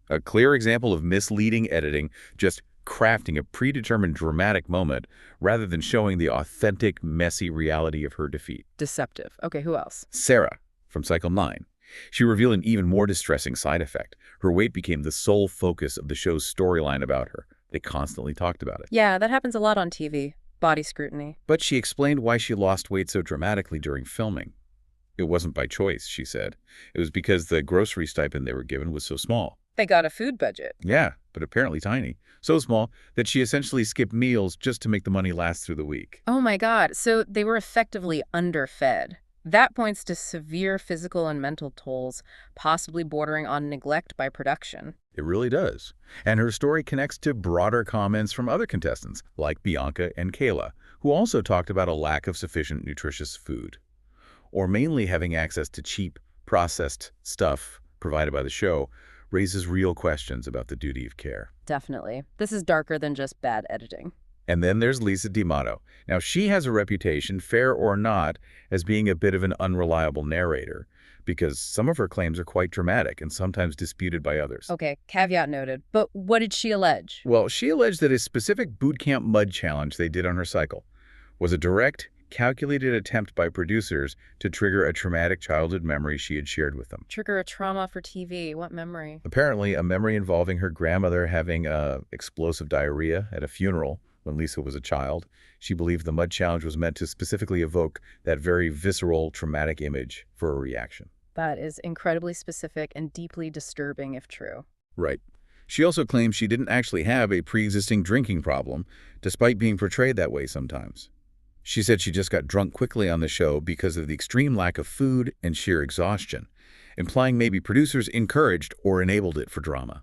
A clear example of misleading editing, just crafting a predetermined dramatic moment rather than showing the authentic, messy reality of her defeat. Deceptive. Okay, who else? Sarah, from Cycle 9. She revealed an even more distressing side effect. Her weight became the sole focus of the show's storyline about her. They constantly talked about it. Yeah, that happens a lot on TV. Body scrutiny. But she explained why she lost weight so dramatically during filming. It wasn't by choice, she said. It was because the grocery stipend they were given was so small. They got a food budget. Yeah, but apparently tiny. So small that she essentially skipped meals just to make the money last through the week. Oh my God, so they were effectively underfed. That points to severe physical and mental tolls, possibly bordering on neglect by production. It really does. And her story connects to broader comments from other contestants, like Bianca and Kayla, who also talked about a lack of sufficient nutritious food, or mainly having access to cheap, processed stuff provided by the show, raises real questions about the duty of care. Definitely. This is darker than just bad editing. And then there's Lisa D'Amato. Now, she has a reputation, fair or not, as being a bit of an unreliable narrator, because some of her claims are quite dramatic and sometimes disputed by others. Okay, caveat noted. But what did she allege? Well, she alleged that a specific boot camp mud challenge they did on her cycle was a direct, calculated attempt by producers to trigger a traumatic childhood memory she had shared with them. Trigger a trauma for TV. What memory? Apparently, a memory involving her grandmother having explosive diarrhea at a funeral when Lisa was a child. She believed the mud challenge was meant to specifically evoke that very visceral, traumatic image for a reaction. That is incredibly specific and deeply disturbing if true. Right. She also claims she didn't actually have a pre-existing drinking problem, despite being portrayed that way sometimes. She said she just got drunk quickly on the show because of the extreme lack of food and sheer exhaustion, implying maybe producers encouraged or enabled it for drama.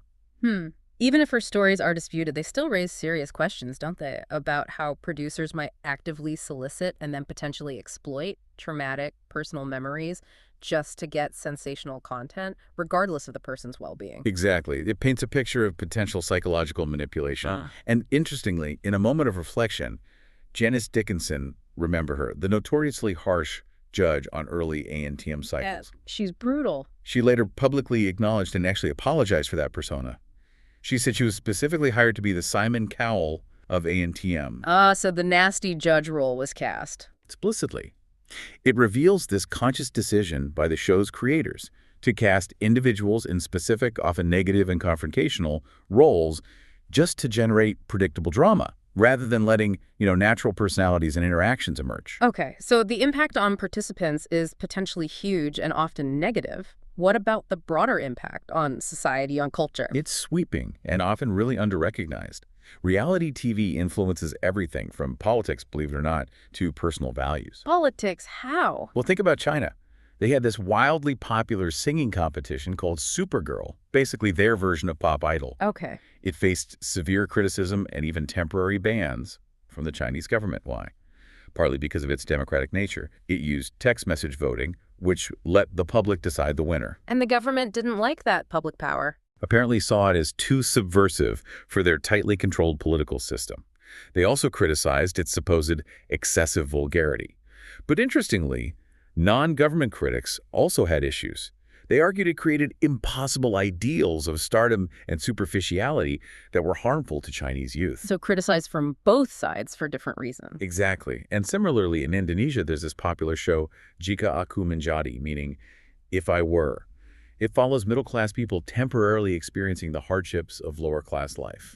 Even if her stories are disputed, they still raise serious questions, don't they, about how producers might actively solicit and then potentially exploit traumatic personal memories just to get sensational content, regardless of the person's well-being. Exactly. It paints a picture of potential psychological manipulation. And interestingly, in a moment of reflection, Janice Dickinson, remember her, the notoriously harsh judge on early ANTM cycles. She's brutal. She later publicly acknowledged and actually apologized for that persona. She said she was specifically hired to be the Simon Cowell of ANTM. So the nasty judge role was cast. Explicitly. It reveals this conscious decision by the show's creators to cast individuals in specific, often negative and confrontational roles just to generate predictable drama, rather than letting, natural personalities and interactions emerge. Okay, so the impact on participants is potentially huge and often negative. What about the broader impact on society, on culture? It's sweeping and often really under-recognized. Reality TV influences everything from politics, believe it or not, to personal values. Politics, how? Well, think about China. They had this wildly popular singing competition called Supergirl, basically their version of Pop Idol. Okay. It faced severe criticism and even temporary bans from the Chinese government. Why? Partly because of its democratic nature. It used text message voting, which let the public decide the winner. And the government didn't like that public power. Apparently saw it as too subversive for their tightly controlled political system. They also criticized its supposed excessive vulgarity. But interestingly, non-government critics also had issues. They argued it created impossible ideals of stardom and superficiality that were harmful to Chinese youth. So criticized from both sides for different reasons. Exactly. And similarly, in Indonesia, there's this popular show, Jika Aku Menjadi, meaning if I were. It follows middle-class people temporarily experiencing the hardships of lower-class life.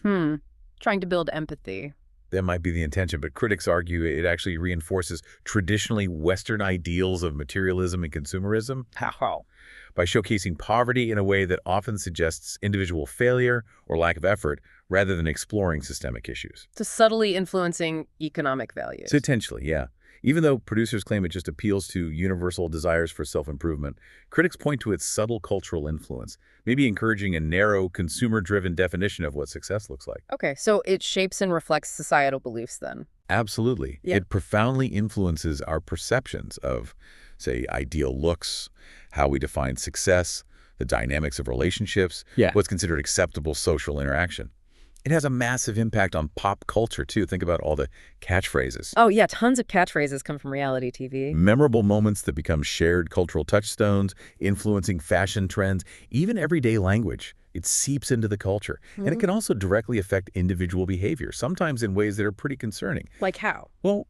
Trying to build empathy. That might be the intention, but critics argue it actually reinforces traditionally Western ideals of materialism and consumerism. How? By showcasing poverty in a way that often suggests individual failure or lack of effort rather than exploring systemic issues. To subtly influencing economic values. So potentially, yeah. Even though producers claim it just appeals to universal desires for self-improvement, critics point to its subtle cultural influence, maybe encouraging a narrow, consumer-driven definition of what success looks like. Okay, so it shapes and reflects societal beliefs then. Absolutely. Yeah. It profoundly influences our perceptions of, say, ideal looks, how we define success, the dynamics of relationships, Yeah. what's considered acceptable social interaction. It has a massive impact on pop culture, too. Think about all the catchphrases. Oh yeah, tons of catchphrases come from reality TV. Memorable moments that become shared cultural touchstones, influencing fashion trends, even everyday language. It seeps into the culture. And it can also directly affect individual behavior, sometimes in ways that are pretty concerning. Like how? Well,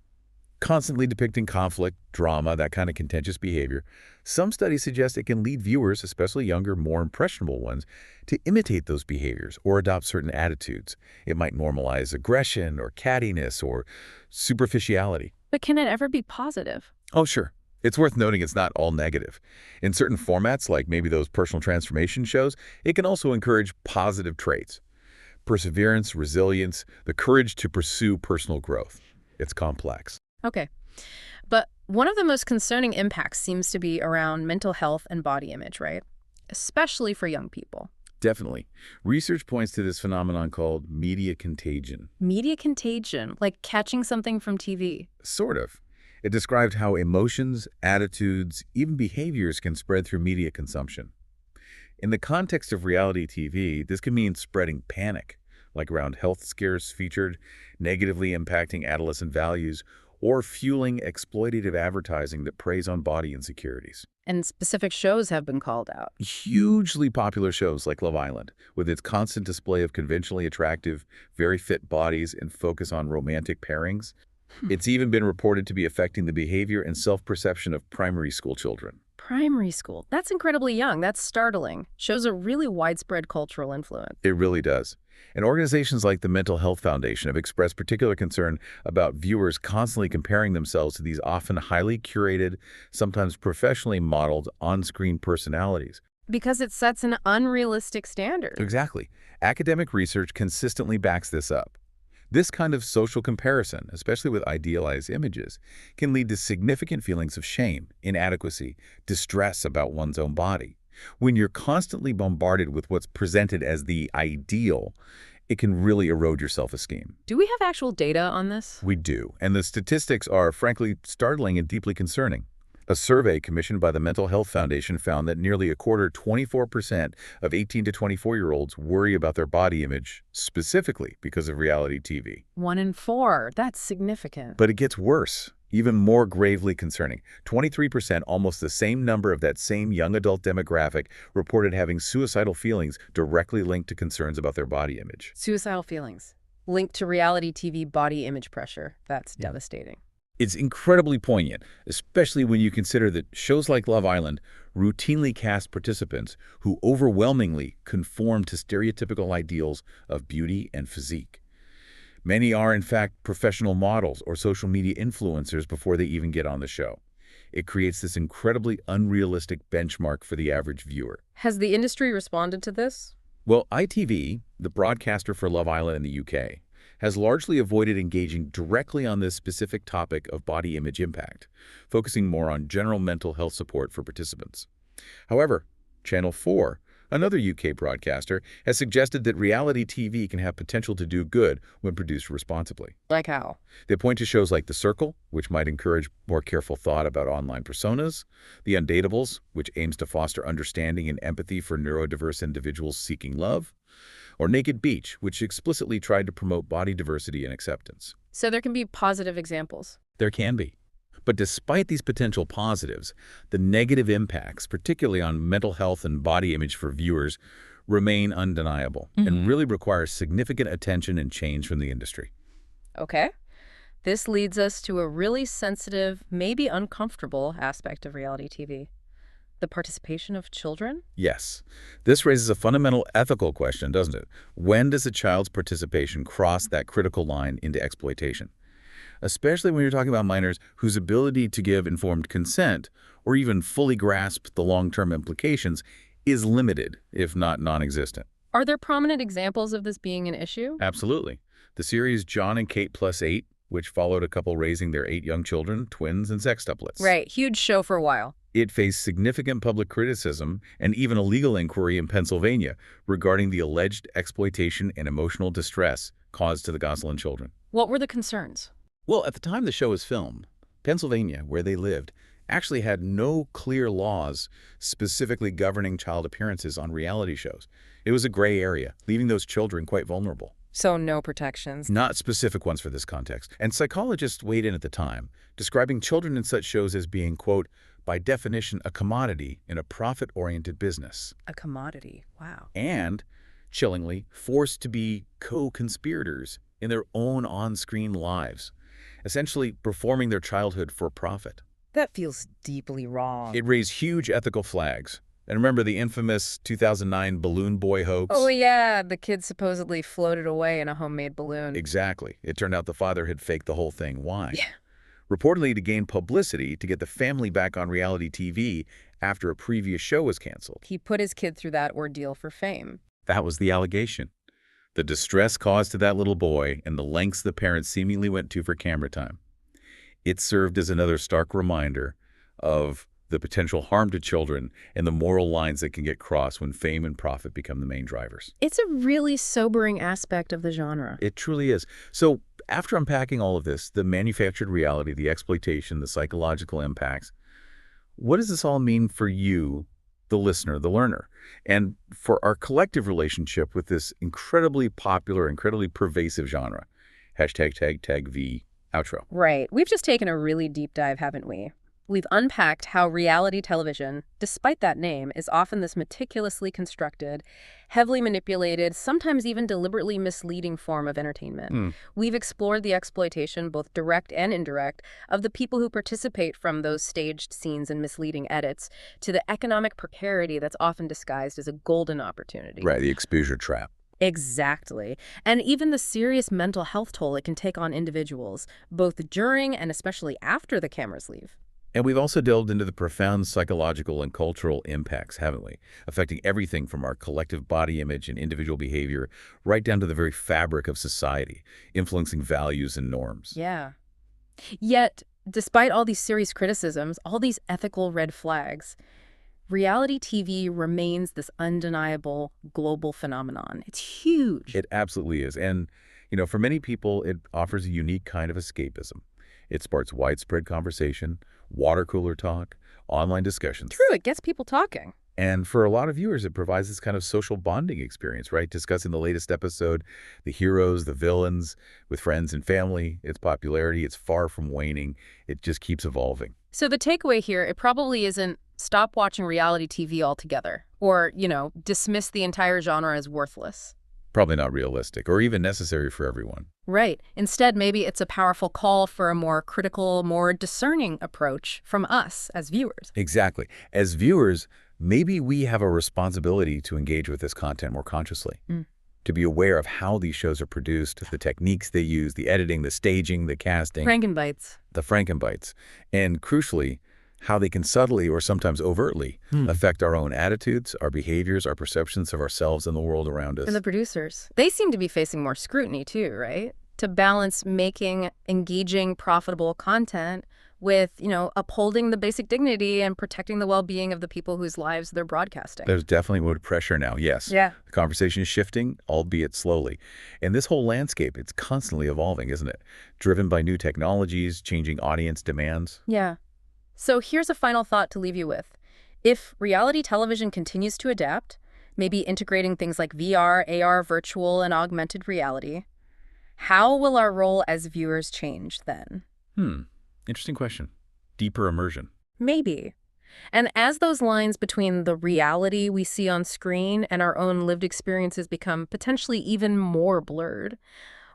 constantly depicting conflict, drama, that kind of contentious behavior. Some studies suggest it can lead viewers, especially younger, more impressionable ones, to imitate those behaviors or adopt certain attitudes. It might normalize aggression or cattiness or superficiality. But can it ever be positive? Oh, sure. It's worth noting it's not all negative. In certain formats, like maybe those personal transformation shows, it can also encourage positive traits. Perseverance, resilience, the courage to pursue personal growth. It's complex. Okay. But one of the most concerning impacts seems to be around mental health and body image, right? Especially for young people. Definitely. Research points to this phenomenon called media contagion. Media contagion, like catching something from TV. Sort of. It described how emotions, attitudes, even behaviors can spread through media consumption. In the context of reality TV, this can mean spreading panic, like around health scares featured, negatively impacting adolescent values, or fueling exploitative advertising that preys on body insecurities. And specific shows have been called out. Hugely popular shows like Love Island, with its constant display of conventionally attractive, very fit bodies and focus on romantic pairings. It's even been reported to be affecting the behavior and self-perception of primary school children. Primary school. That's incredibly young. That's startling. Shows a really widespread cultural influence. It really does. And organizations like the Mental Health Foundation have expressed particular concern about viewers constantly comparing themselves to these often highly curated, sometimes professionally modeled on-screen personalities. Because it sets an unrealistic standard. Exactly. Academic research consistently backs this up. This kind of social comparison, especially with idealized images, can lead to significant feelings of shame, inadequacy, distress about one's own body. When you're constantly bombarded with what's presented as the ideal, it can really erode your self-esteem. Do we have actual data on this? We do, and the statistics are frankly startling and deeply concerning. A survey commissioned by the Mental Health Foundation found that nearly a quarter, 24% of 18 to 24-year-olds worry about their body image, specifically because of reality TV. 1 in 4. That's significant. But it gets worse, even more gravely concerning. 23%, almost the same number of that same young adult demographic, reported having suicidal feelings directly linked to concerns about their body image. Suicidal feelings linked to reality TV body image pressure. That's devastating. It's incredibly poignant, especially when you consider that shows like Love Island routinely cast participants who overwhelmingly conform to stereotypical ideals of beauty and physique. Many are, in fact, professional models or social media influencers before they even get on the show. It creates this incredibly unrealistic benchmark for the average viewer. Has the industry responded to this? Well, ITV, the broadcaster for Love Island in the UK, has largely avoided engaging directly on this specific topic of body image impact, focusing more on general mental health support for participants. However, Channel 4, another UK broadcaster, has suggested that reality TV can have potential to do good when produced responsibly. Like how? They point to shows like The Circle, which might encourage more careful thought about online personas, The Undateables, which aims to foster understanding and empathy for neurodiverse individuals seeking love, or Naked Beach, which explicitly tried to promote body diversity and acceptance. So there can be positive examples. There can be. But despite these potential positives, the negative impacts, particularly on mental health and body image for viewers, remain undeniable and really require significant attention and change from the industry. Okay. This leads us to a really sensitive, maybe uncomfortable aspect of reality TV. The participation of children? Yes. This raises a fundamental ethical question, doesn't it? When does a child's participation cross that critical line into exploitation? Especially when you're talking about minors whose ability to give informed consent or even fully grasp the long-term implications is limited, if not non-existent. Are there prominent examples of this being an issue? Absolutely. The series John and Kate Plus 8, which followed a couple raising their 8 young children, twins and sextuplets. Right, huge show for a while. It faced significant public criticism and even a legal inquiry in Pennsylvania regarding the alleged exploitation and emotional distress caused to the Gosselin children. What were the concerns? Well, at the time the show was filmed, Pennsylvania, where they lived, actually had no clear laws specifically governing child appearances on reality shows. It was a gray area, leaving those children quite vulnerable. So no protections. Not specific ones for this context. And psychologists weighed in at the time, describing children in such shows as being, quote, by definition, a commodity in a profit-oriented business. A commodity. Wow. And, chillingly, forced to be co-conspirators in their own on-screen lives, essentially performing their childhood for profit. That feels deeply wrong. It raised huge ethical flags. And remember the infamous 2009 balloon boy hoax? Oh, yeah. The kid supposedly floated away in a homemade balloon. Exactly. It turned out the father had faked the whole thing. Why? Yeah. Reportedly to gain publicity to get the family back on reality TV after a previous show was canceled. He put his kid through that ordeal for fame. That was the allegation. The distress caused to that little boy and the lengths the parents seemingly went to for camera time. It served as another stark reminder of the potential harm to children and the moral lines that can get crossed when fame and profit become the main drivers. It's a really sobering aspect of the genre. It truly is. So after unpacking all of this, the manufactured reality, the exploitation, the psychological impacts, what does this all mean for you, the listener, the learner, and for our collective relationship with this incredibly popular, incredibly pervasive genre? #tag V outro. Right. We've just taken a really deep dive, haven't we? We've unpacked how reality television, despite that name, is often this meticulously constructed, heavily manipulated, sometimes even deliberately misleading form of entertainment. We've explored the exploitation, both direct and indirect, of the people who participate, from those staged scenes and misleading edits to the economic precarity that's often disguised as a golden opportunity. Right, the exposure trap. Exactly. And even the serious mental health toll it can take on individuals, both during and especially after the cameras leave. And we've also delved into the profound psychological and cultural impacts, haven't we? Affecting everything from our collective body image and individual behavior right down to the very fabric of society, influencing values and norms. Yeah. Yet, despite all these serious criticisms, all these ethical red flags, reality TV remains this undeniable global phenomenon. It's huge. It absolutely is. And, for many people, it offers a unique kind of escapism. It sparks widespread conversation, water cooler talk, online discussions. True, it gets people talking. And for a lot of viewers, it provides this kind of social bonding experience, right? Discussing the latest episode, the heroes, the villains, with friends and family. Its popularity, it's far from waning. It just keeps evolving. So the takeaway here, it probably isn't stop watching reality TV altogether or, dismiss the entire genre as worthless. Probably not realistic or even necessary for everyone. Right. Instead, maybe it's a powerful call for a more critical, more discerning approach from us as viewers. Exactly. As viewers, maybe we have a responsibility to engage with this content more consciously, to be aware of how these shows are produced, the techniques they use, the editing, the staging, the casting. Frankenbites. The Frankenbites. And crucially, how they can subtly or sometimes overtly affect our own attitudes, our behaviors, our perceptions of ourselves and the world around us. And the producers. They seem to be facing more scrutiny too, right? To balance making engaging, profitable content with, upholding the basic dignity and protecting the well-being of the people whose lives they're broadcasting. There's definitely more pressure now, yes. Yeah. The conversation is shifting, albeit slowly. And this whole landscape, it's constantly evolving, isn't it? Driven by new technologies, changing audience demands. Yeah. So here's a final thought to leave you with. If reality television continues to adapt, maybe integrating things like VR, AR, virtual, and augmented reality, how will our role as viewers change then? Interesting question. Deeper immersion. Maybe. And as those lines between the reality we see on screen and our own lived experiences become potentially even more blurred,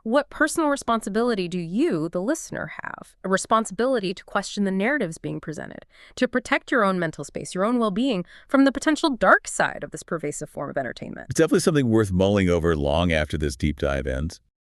What personal responsibility do you, the listener, have? A responsibility to question the narratives being presented, to protect your own mental space, your own well-being from the potential dark side of this pervasive form of entertainment. It's definitely something worth mulling over long after this deep dive ends.